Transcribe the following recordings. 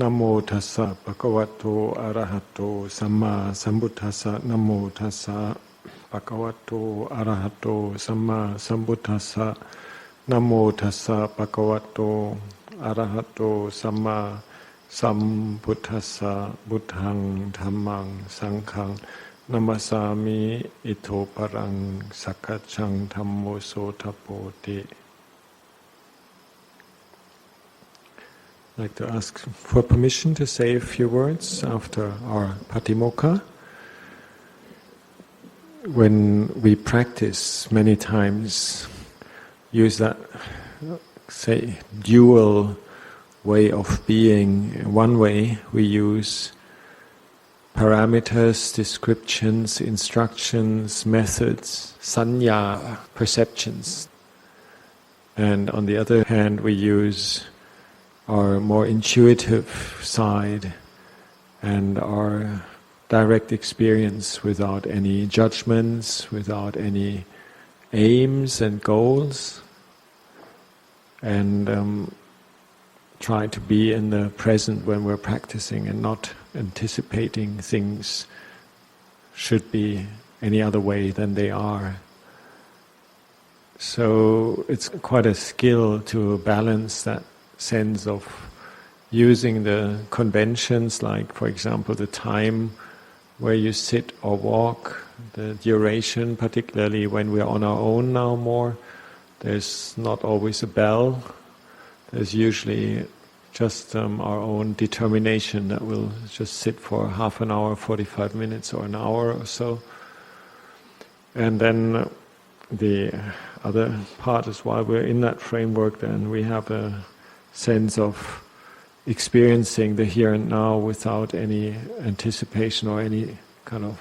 นะโมตัสสะภะคะวะโตอะระหะโตสัมมาสัมพุทธัสสะนะโมตัสสะภะคะวะโตอะระหะโตสัมมาสัมพุทธัสสะนะโมตัสสะภะคะวะโตอะระหะโตสัมมาสัมพุทธัสสะพุทธังธัมมังสังฆังนะมัสสามิอิโตปะรังสักขัจฉังธัมโมโสทโพติ I'd like to ask for permission to say a few words after our Patimokkha. When we practice many times, use that, say, dual way of being. One way we use parameters, descriptions, instructions, methods, sanya, perceptions. And on the other hand, we use our more intuitive side and our direct experience without any judgments, without any aims and goals, and try to be in the present when we're practicing and not anticipating things should be any other way than they are. So it's quite a skill to balance that sense of using the conventions, like for example the time where you sit or walk, the duration, particularly when we're on our own now more. There's not always a bell. There's usually just our own determination that we'll just sit for half an hour, 45 minutes or an hour or so. And then the other part is while we're in that framework, then we have a sense of experiencing the here and now without any anticipation or any kind of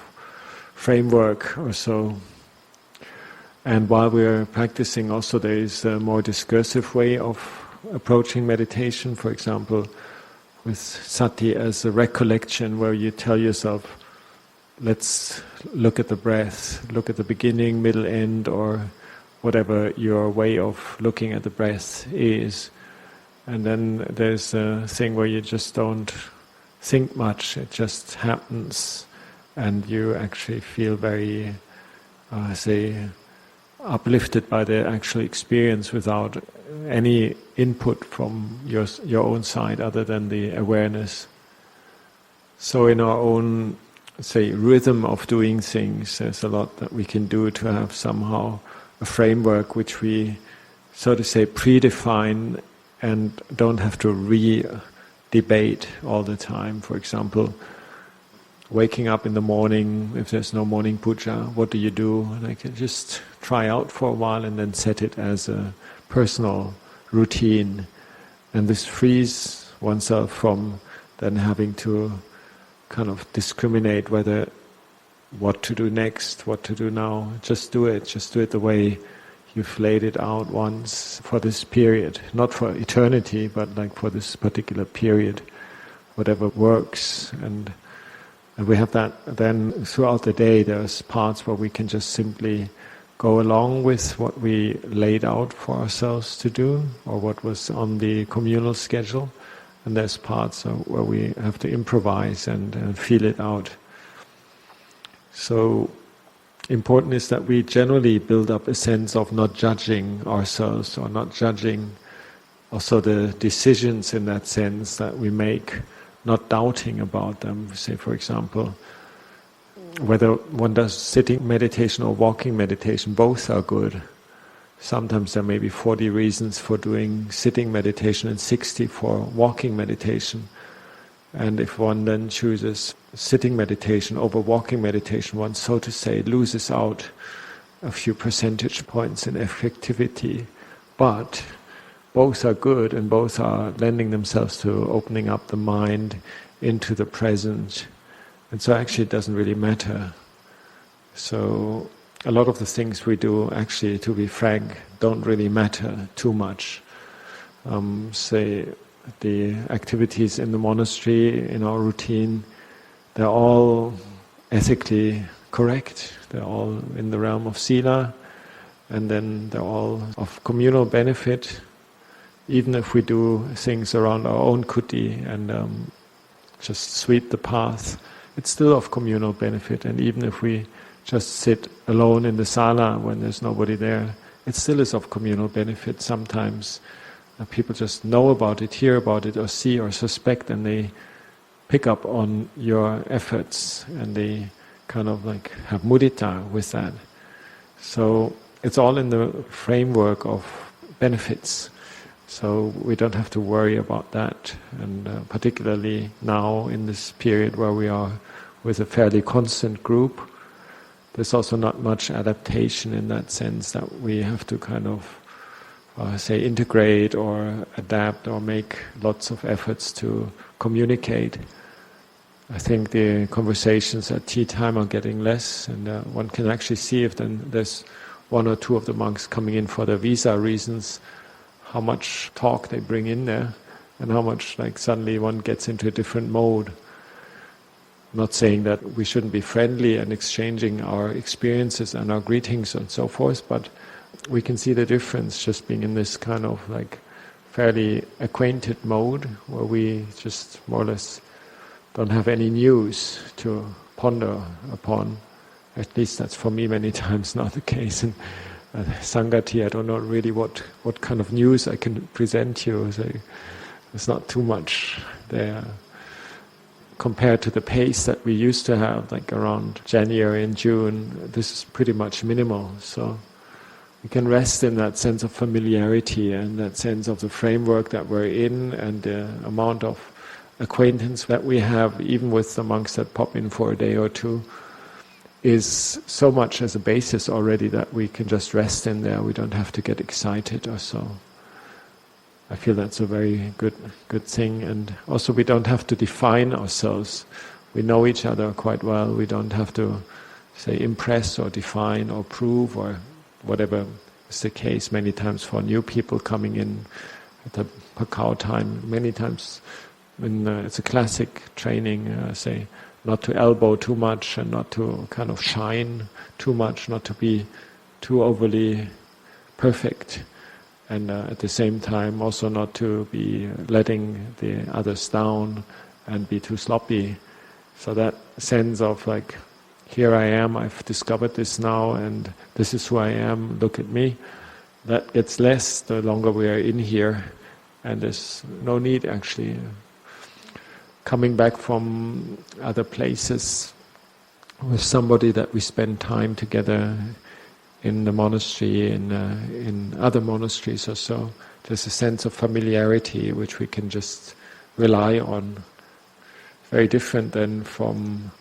framework or so. And while we're practicing also there is a more discursive way of approaching meditation, for example with sati as a recollection where you tell yourself, let's look at the breath, look at the beginning, middle, end, or whatever your way of looking at the breath is. And then there's a thing where you just don't think much, it just happens, and you actually feel very, uplifted by the actual experience without any input from your own side other than the awareness. So in our own, rhythm of doing things, there's a lot that we can do to have somehow a framework which we, so to say, predefine and don't have to re-debate all the time. For example, waking up in the morning, if there's no morning puja, what do you do? And I can just try out for a while and then set it as a personal routine. And this frees oneself from then having to kind of discriminate whether what to do next, what to do now. Just do it the way you've laid it out once for this period, not for eternity, but like for this particular period, whatever works. And we have that then throughout the day. There's parts where we can just simply go along with what we laid out for ourselves to do, or what was on the communal schedule. And there's parts where we have to improvise and feel it out. So important is that we generally build up a sense of not judging ourselves or not judging also the decisions in that sense that we make, not doubting about them. Say, for example, whether one does sitting meditation or walking meditation, both are good. Sometimes there may be 40 reasons for doing sitting meditation and 60 for walking meditation. And if one then chooses sitting meditation over walking meditation, one, so to say, loses out a few percentage points in effectivity. But both are good and both are lending themselves to opening up the mind into the present. And so actually it doesn't really matter. So a lot of the things we do, actually, to be frank, don't really matter too much. The activities in the monastery, in our routine, they're all ethically correct. They're all in the realm of sila, and then they're all of communal benefit. even if we do things around our own kuti and just sweep the path, it's still of communal benefit. And even if we just sit alone in the sala when there's nobody there, it still is of communal benefit. Sometimes people just know about it, hear about it, or see or suspect, and they pick up on your efforts, and they kind of like have mudita with that. So it's all in the framework of benefits. So we don't have to worry about that. And particularly now in this period where we are with a fairly constant group, there's also not much adaptation in that sense that we have to kind of say integrate or adapt or make lots of efforts to communicate. I think the conversations at tea time are getting less, and one can actually see if then there's one or two of the monks coming in for their visa reasons, how much talk they bring in there, and how much like suddenly one gets into a different mode. I'm not saying that we shouldn't be friendly and exchanging our experiences and our greetings and so forth, but we can see the difference just being in this kind of like fairly acquainted mode where we just more or less don't have any news to ponder upon. At least that's for me many times not the case. And Sangati, I don't know really what kind of news I can present you. So there's not too much there compared to the pace that we used to have, like around January and June. This is pretty much minimal. So we can rest in that sense of familiarity and that sense of the framework that we're in and the amount of acquaintance that we have, even with the monks that pop in for a day or two, is so much as a basis already that we can just rest in there. We don't have to get excited or so. I feel that's a very good thing. And also we don't have to define ourselves. We know each other quite well. We don't have to, say, impress or define or prove or whatever is the case many times for new people coming in at the Pakao time. Many times when it's a classic training, say, not to elbow too much and not to kind of shine too much, not to be too overly perfect, and at the same time also not to be letting the others down and be too sloppy. So that sense of like, here I am, I've discovered this now and this is who I am, look at me, that gets less the longer we are in here, and there's no need actually. Coming back from other places with somebody that we spend time together in the monastery, in other monasteries or so, there's a sense of familiarity which we can just rely on. Very different than from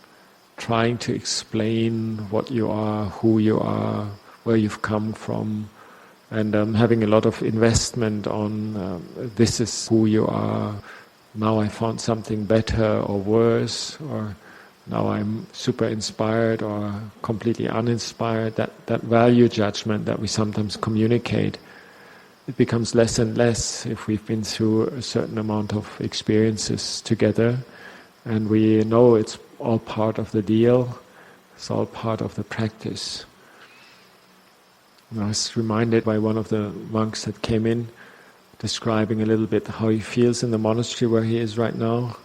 trying to explain what you are, who you are, where you've come from, and having a lot of investment on this is who you are. Now I found something better or worse, or now I'm super inspired or completely uninspired. That value judgment that we sometimes communicate, it becomes less and less if we've been through a certain amount of experiences together, and we know it's all part of the deal, it's all part of the practice. And I was reminded by one of the monks that came in, describing a little bit how he feels in the monastery where he is right now,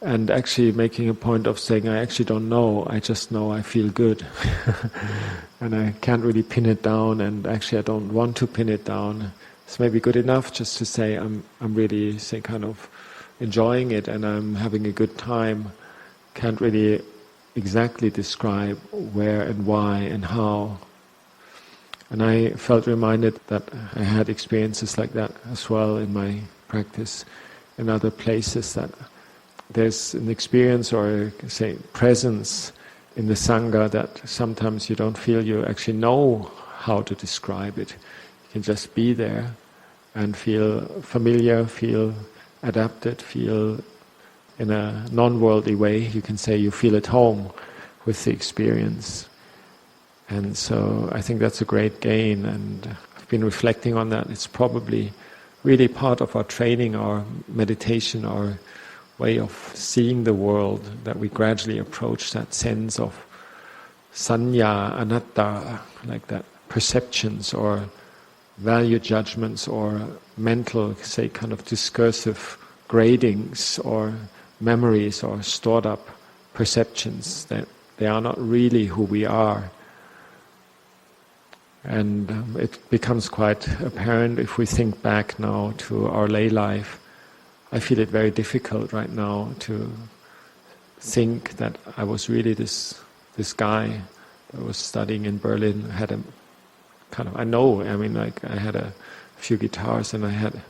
and actually making a point of saying, I actually don't know, I just know I feel good. And I can't really pin it down, and actually I don't want to pin it down. It's maybe good enough just to say I'm really, say, kind of enjoying it and I'm having a good time. Can't really exactly describe where and why and how. And I felt reminded that I had experiences like that as well in my practice in other places, that there's an experience or, say, presence in the Sangha that sometimes you don't feel you actually know how to describe it. You can just be there and feel familiar, feel adapted, feel in a non-worldly way. You can say you feel at home with the experience. And so I think that's a great gain, and I've been reflecting on that. It's probably really part of our training, our meditation, our way of seeing the world, that we gradually approach that sense of sanya, anatta, like that, perceptions or value judgments or mental, say, kind of discursive gradings or memories or stored up perceptions, that they are not really who we are. And it becomes quite apparent if we think back now to our lay life. I feel it very difficult right now to think that I was really this guy that was studying in Berlin, had a kind of, I had a few guitars and I had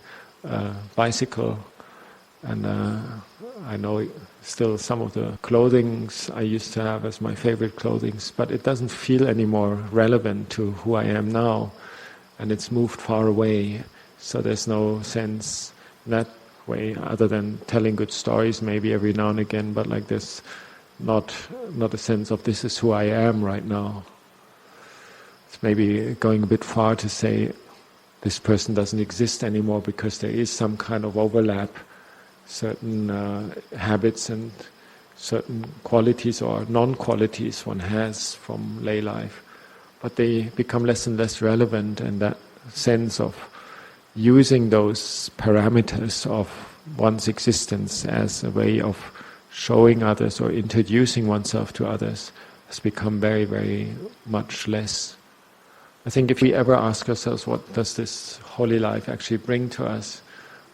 a bicycle, and I know still some of the clothings I used to have as my favorite clothings, but it doesn't feel any more relevant to who I am now, and it's moved far away, so there's no sense in that way, other than telling good stories maybe every now and again, but like this, not a sense of this is who I am right now. It's maybe going a bit far to say this person doesn't exist anymore, because there is some kind of overlap, certain habits and certain qualities or non-qualities one has from lay life, but they become less and less relevant, and that sense of using those parameters of one's existence as a way of showing others or introducing oneself to others has become very, very much less. I think if we ever ask ourselves, what does this holy life actually bring to us,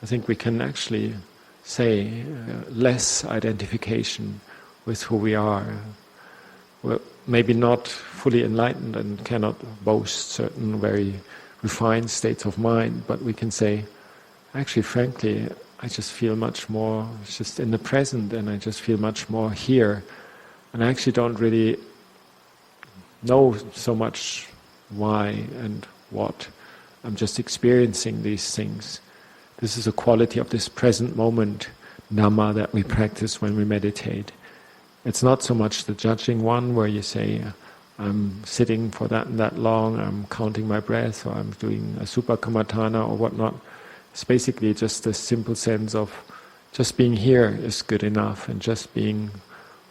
I think we can actually say less identification with who we are. We're maybe not fully enlightened and cannot boast certain very refined states of mind, but we can say, actually, frankly, I just feel much more just in the present, and I just feel much more here, and I actually don't really know so much why and what. I'm just experiencing these things. This is a quality of this present moment, Dhamma, that we practice when we meditate. It's not so much the judging one, where you say, I'm sitting for that and that long, I'm counting my breath, or I'm doing a supakamatana or whatnot. It's basically just a simple sense of just being here is good enough, and just being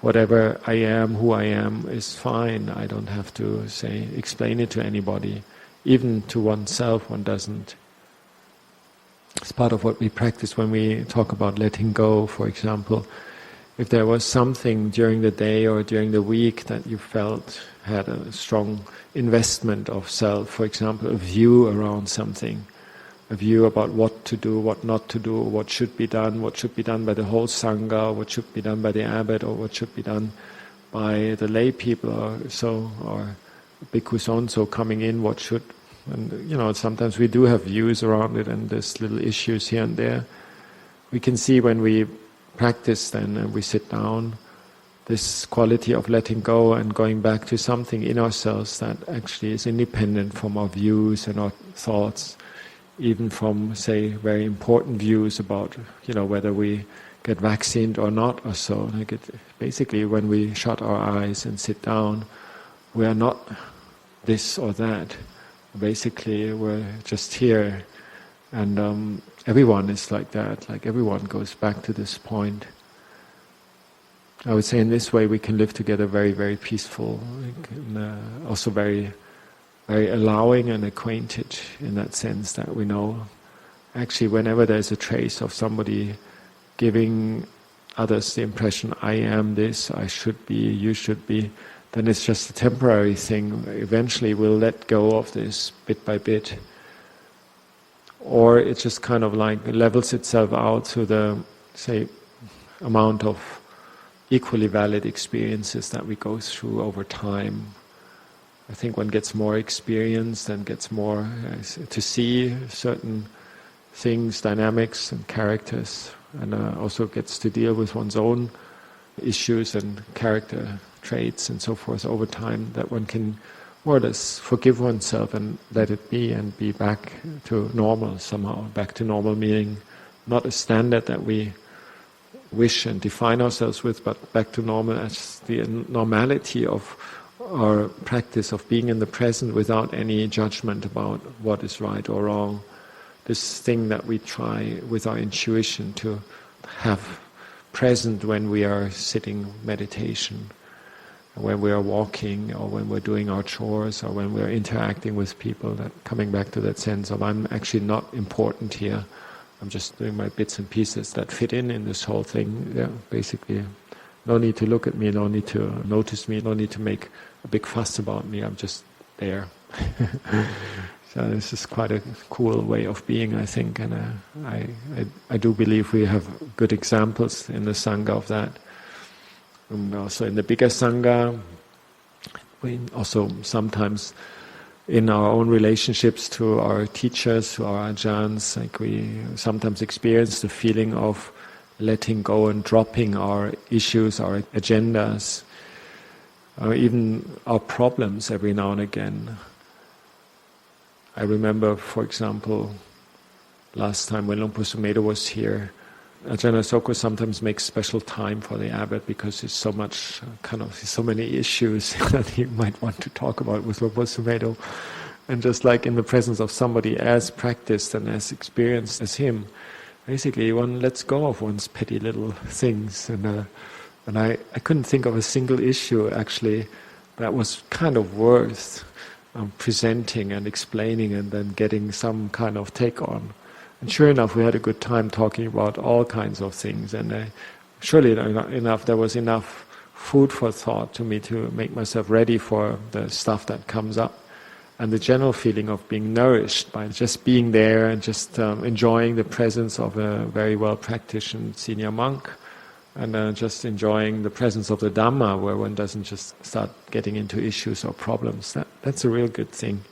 whatever I am, who I am, is fine. I don't have to explain it to anybody. Even to oneself, one doesn't. It's part of what we practice when we talk about letting go, for example. If there was something during the day or during the week that you felt had a strong investment of self, for example, a view around something, a view about what to do, what not to do, what should be done by the whole Sangha, what should be done by the abbot, or what should be done by the lay people, or bhikkhu so coming in, what should, and sometimes we do have views around it, and there's little issues here and there. We can see when we practice then and we sit down, this quality of letting go and going back to something in ourselves that actually is independent from our views and our thoughts, even from, say, very important views about, whether we get vaccinated or not or so. Basically, when we shut our eyes and sit down, we are not this or that. Basically, we're just here, and everyone is like that. Like everyone goes back to this point. I would say in this way we can live together very, very peaceful, and also very, very allowing and acquainted, in that sense that we know, actually, whenever there's a trace of somebody giving others the impression, I am this, I should be, you should be, then it's just a temporary thing. Eventually we'll let go of this bit by bit. Or it just kind of like levels itself out to the, say, amount of equally valid experiences that we go through over time. I think one gets more experienced and gets more to see certain things, dynamics and characters, and also gets to deal with one's own issues and character traits and so forth over time, that one can more or less forgive oneself and let it be, and be back to normal somehow. Back to normal meaning not a standard that we wish and define ourselves with, but back to normal as the normality of our practice of being in the present without any judgment about what is right or wrong. This thing that we try with our intuition to have present when we are sitting meditation. when we are walking, or when we're doing our chores, or when we're interacting with people, that coming back to that sense of I'm actually not important here. I'm just doing my bits and pieces that fit in this whole thing. Yeah, basically, no need to look at me, no need to notice me, no need to make a big fuss about me. I'm just there. So this is quite a cool way of being, I think, and I do believe we have good examples in the Sangha of that. And also in the bigger Sangha, we also sometimes in our own relationships to our teachers, to our ajahns, like we sometimes experience the feeling of letting go and dropping our issues, our agendas, or even our problems every now and again. I remember, for example, last time when Luang Por Sumedho was here, Ajahn Asoko sometimes makes special time for the abbot because there's so much, so many issues that he might want to talk about with Luang Por Sumedho. And just like in the presence of somebody as practiced and as experienced as him, basically one lets go of one's petty little things. And I couldn't think of a single issue actually that was kind of worth presenting and explaining and then getting some kind of take on. And sure enough, we had a good time talking about all kinds of things, and surely enough, there was enough food for thought to me to make myself ready for the stuff that comes up. And the general feeling of being nourished by just being there and just enjoying the presence of a very well-practiced senior monk, and just enjoying the presence of the Dhamma, where one doesn't just start getting into issues or problems. That's a real good thing.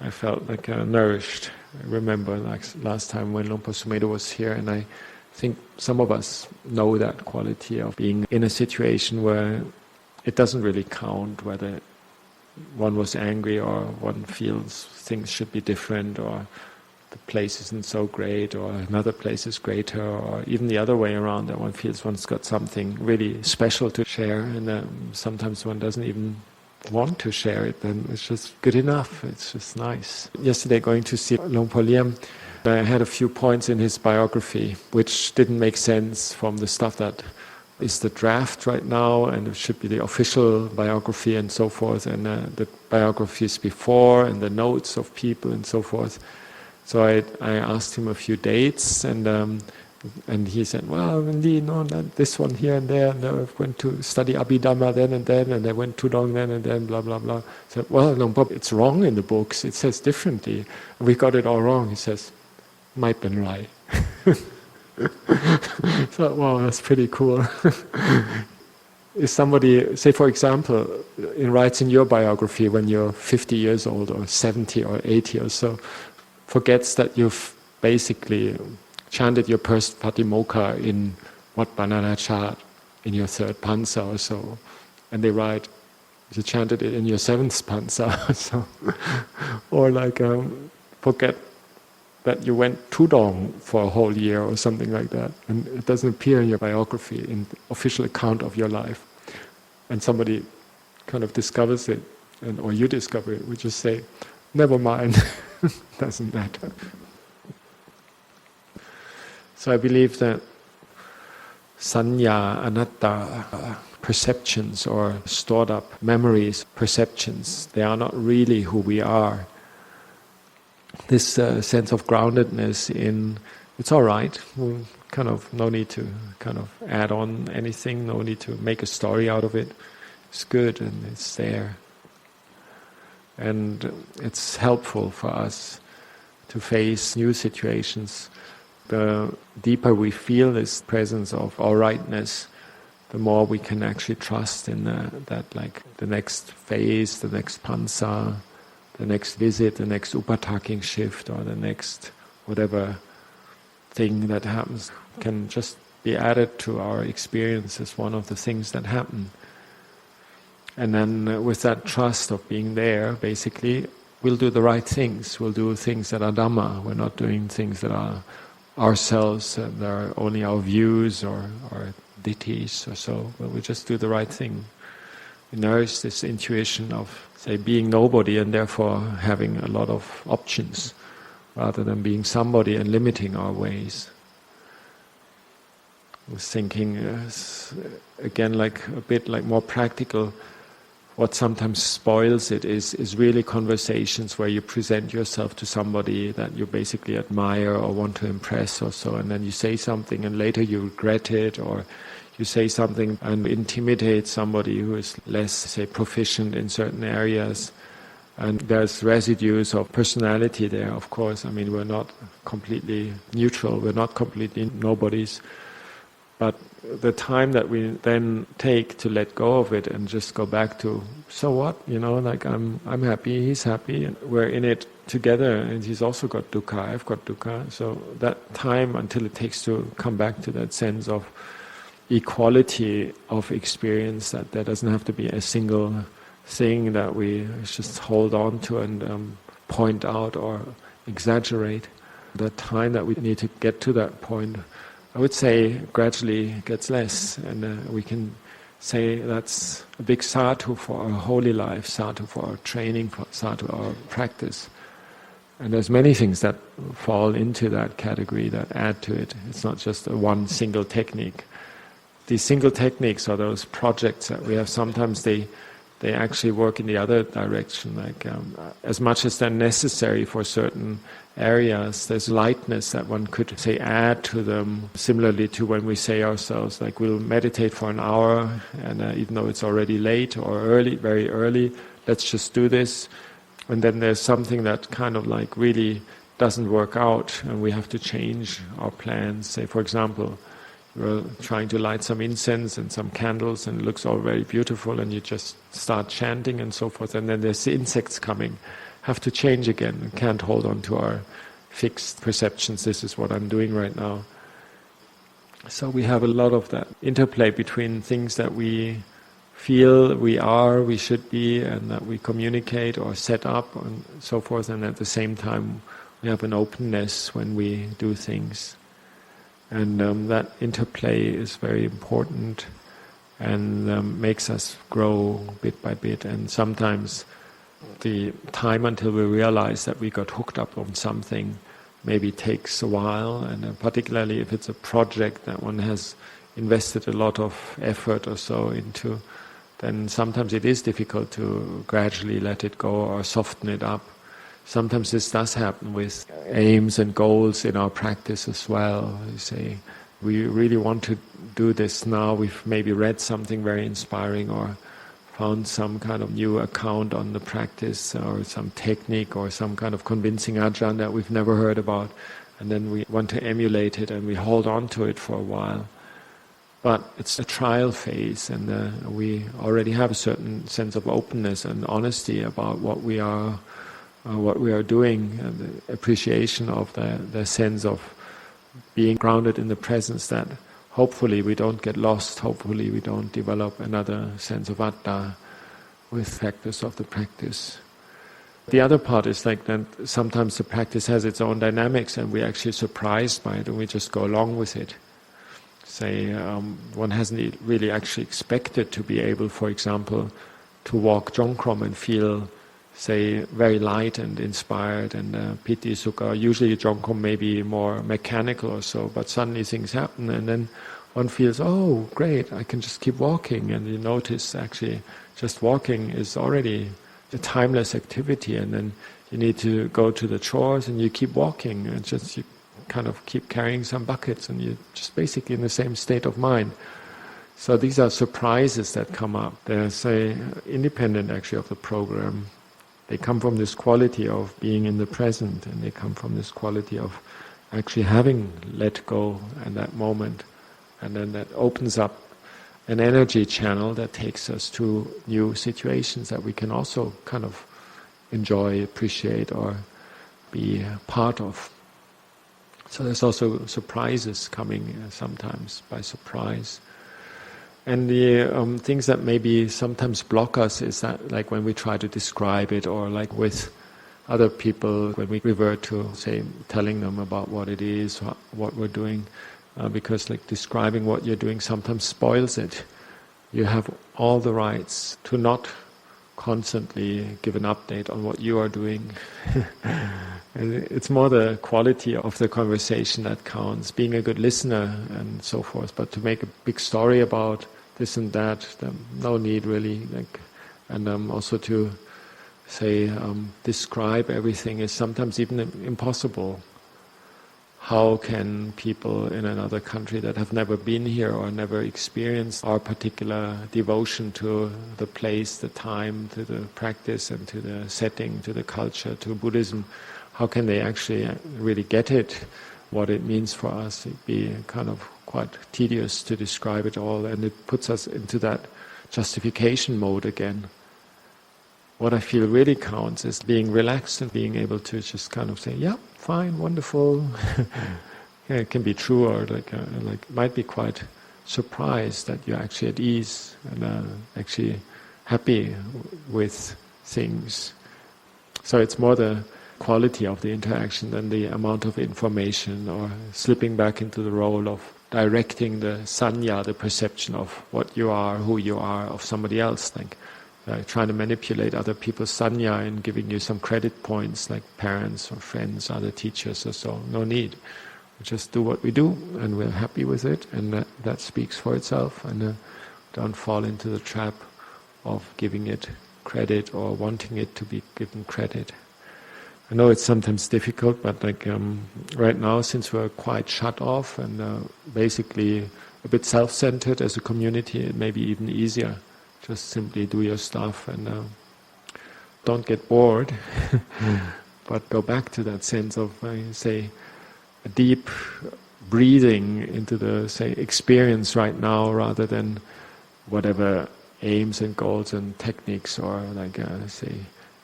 I felt like nourished. I remember like last time when Luang Por Sumedho was here, and I think some of us know that quality of being in a situation where it doesn't really count whether one was angry or one feels things should be different, or the place isn't so great, or another place is greater, or even the other way around, that one feels one's got something really special to share, and sometimes one doesn't even want to share it, then it's just good enough, it's just nice. Yesterday, going to see Luang Por Liam, I had a few points in his biography which didn't make sense from the stuff that is the draft right now, and it should be the official biography and so forth, and the biographies before, and the notes of people and so forth. So I asked him a few dates, and he said, well, indeed, no, this one here and there, and I went to study Abhidhamma then, and I went Tudong then and then, blah, blah, blah. I said, well, Luang Por, it's wrong in the books, it says differently. We got it all wrong. He says, might been right. So, wow, that's pretty cool. If somebody, say for example, writes in your biography when you're 50 years old, or 70 or 80 or so, forgets that you've basically chanted your first Patimokkha in Wat Pah Nanachat in your third pansa or so, and they write, you chanted it in your seventh pansa, so, or like forget that you went Tudong for a whole year or something like that, and it doesn't appear in your biography, in the official account of your life, and somebody kind of discovers it, or you discover it, we just say, never mind. Doesn't matter. So I believe that sanya, anatta, perceptions or stored up memories, perceptions, they are not really who we are. This sense of groundedness in, it's all right, kind of no need to kind of add on anything, no need to make a story out of it. It's good and it's there. And it's helpful for us to face new situations. The deeper we feel this presence of all rightness, the more we can actually trust in that, like the next phase, the next pansa, the next visit, the next upataking shift, or the next whatever thing that happens can just be added to our experience as one of the things that happen. And then with that trust of being there, basically, we'll do the right things. We'll do things that are Dhamma. We're not doing things that are ourselves, and are only our views or ditthis or so. But we just do the right thing. We nourish this intuition of, say, being nobody and therefore having a lot of options, rather than being somebody and limiting our ways. I was thinking, again, like a bit like more practical. What sometimes spoils it is really conversations where you present yourself to somebody that you basically admire or want to impress or so, and then you say something and later you regret it, or you say something and intimidate somebody who is less, say, proficient in certain areas. And there's residues of personality there, of course. I mean, we're not completely neutral, we're not completely nobodies. But the time that we then take to let go of it and just go back to, so what, like I'm happy, he's happy, and we're in it together, and he's also got dukkha, I've got dukkha. So that time until it takes to come back to that sense of equality of experience, that there doesn't have to be a single thing that we just hold on to and point out or exaggerate. The time that we need to get to that point, I would say, gradually gets less, and we can say that's a big sadhu for our holy life, sadhu for our training, sadhu for our practice. And there's many things that fall into that category that add to it. It's not just a one single technique. These single techniques are those projects that we have. Sometimes they actually work in the other direction. Like as much as they're necessary for certain areas, there's lightness that one could say add to them. Similarly to when we say ourselves, like we'll meditate for an hour, and even though it's already late or early, very early, let's just do this. And then there's something that kind of like really doesn't work out, and we have to change our plans. Say, for example, you're trying to light some incense and some candles, and it looks all very beautiful, and you just start chanting and so forth, and then there's the insects coming. Have to change again. We can't hold on to our fixed perceptions. This is what I'm doing right now. So we have a lot of that interplay between things that we feel we are, we should be, and that we communicate or set up and so forth, and at the same time we have an openness when we do things. And that interplay is very important and makes us grow bit by bit. And sometimes the time until we realize that we got hooked up on something maybe takes a while, and particularly if it's a project that one has invested a lot of effort or so into, then sometimes it is difficult to gradually let it go or soften it up. Sometimes this does happen with aims and goals in our practice as well. You say, we really want to do this now, we've maybe read something very inspiring or found some kind of new account on the practice or some technique or some kind of convincing ajahn that we've never heard about, and then we want to emulate it and we hold on to it for a while. But it's a trial phase, and we already have a certain sense of openness and honesty about what we are doing, and the appreciation of the sense of being grounded in the presence, that hopefully we don't get lost, hopefully we don't develop another sense of atta with factors of the practice. The other part is like that sometimes the practice has its own dynamics and we're actually surprised by it and we just go along with it. Say, one hasn't really actually expected to be able, for example, to walk jongkrom and feel, say, very light and inspired and piti, sukha. Usually jongkrom may be more mechanical or so, but suddenly things happen and then one feels, oh great, I can just keep walking, and you notice actually just walking is already a timeless activity, and then you need to go to the chores and you keep walking and just you kind of keep carrying some buckets and you're just basically in the same state of mind. So these are surprises that come up. They're, say, independent actually of the program. They come from this quality of being in the present, and they come from this quality of actually having let go at that moment. And then that opens up an energy channel that takes us to new situations that we can also kind of enjoy, appreciate, or be part of. So there's also surprises coming sometimes by surprise. And the things that maybe sometimes block us is that, like when we try to describe it, or like with other people, when we revert to, say, telling them about what it is, what we're doing, because like describing what you're doing sometimes spoils it. You have all the rights to not constantly give an update on what you are doing. And it's more the quality of the conversation that counts, being a good listener and so forth. But to make a big story about this and that, no need really. And also to say, describe everything is sometimes even impossible. How can people in another country that have never been here or never experienced our particular devotion to the place, the time, to the practice and to the setting, to the culture, to Buddhism, how can they actually really get it, what it means for us? It'd be kind of quite tedious to describe it all, and it puts us into that justification mode again. What I feel really counts is being relaxed and being able to just kind of say, yeah, fine, wonderful. Yeah, it can be true, or might be quite surprised that you're actually at ease and actually happy with things. So it's more the quality of the interaction than the amount of information, or slipping back into the role of directing the sanya, the perception of what you are, who you are, of somebody else. Trying to manipulate other people's sanya and giving you some credit points, like parents or friends, other teachers or so. No need. We just do what we do, and we're happy with it, and that speaks for itself. And don't fall into the trap of giving it credit or wanting it to be given credit. I know it's sometimes difficult, but right now, since we're quite shut off and basically a bit self-centered as a community, it may be even easier. Just simply do your stuff and don't get bored, but go back to that sense of, say, a deep breathing into the, say, experience right now, rather than whatever aims and goals and techniques or say,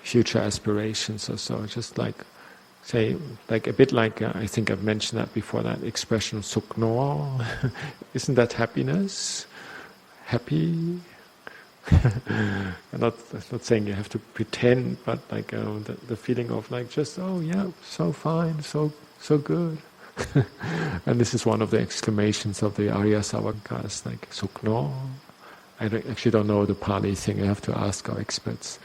future aspirations or so. Just say, a bit I think I've mentioned that before, that expression sukno. Isn't that happiness? Happy? I'm not saying you have to pretend, but the feeling of just, oh yeah, so fine, so good. And this is one of the exclamations of the Arya Savakas, sukno. I actually don't know the Pali thing, I have to ask our experts.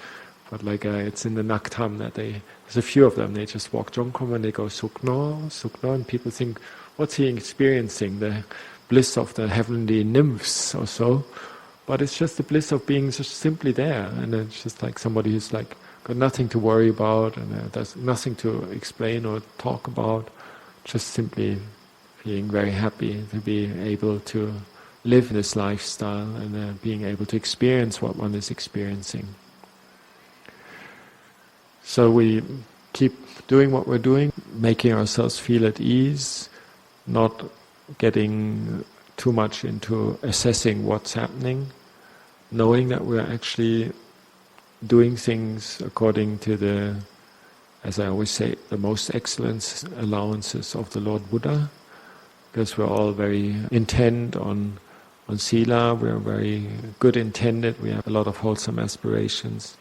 But it's in the Naktam that there's a few of them, they just walk Jongkrom and they go sukno, sukno, and people think, what's he experiencing? The bliss of the heavenly nymphs or so. But it's just the bliss of being just simply there, and it's just somebody who's got nothing to worry about, and there's nothing to explain or talk about, just simply being very happy to be able to live this lifestyle and being able to experience what one is experiencing. So we keep doing what we're doing, making ourselves feel at ease, not getting too much into assessing what's happening, knowing that we're actually doing things according to the, as I always say, the most excellent allowances of the Lord Buddha, because we're all very intent on sila, we're very good intended, we have a lot of wholesome aspirations,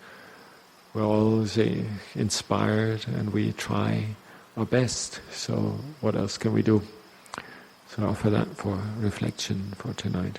we're all inspired, and we try our best. So what else can we do? So I offer that for reflection for tonight.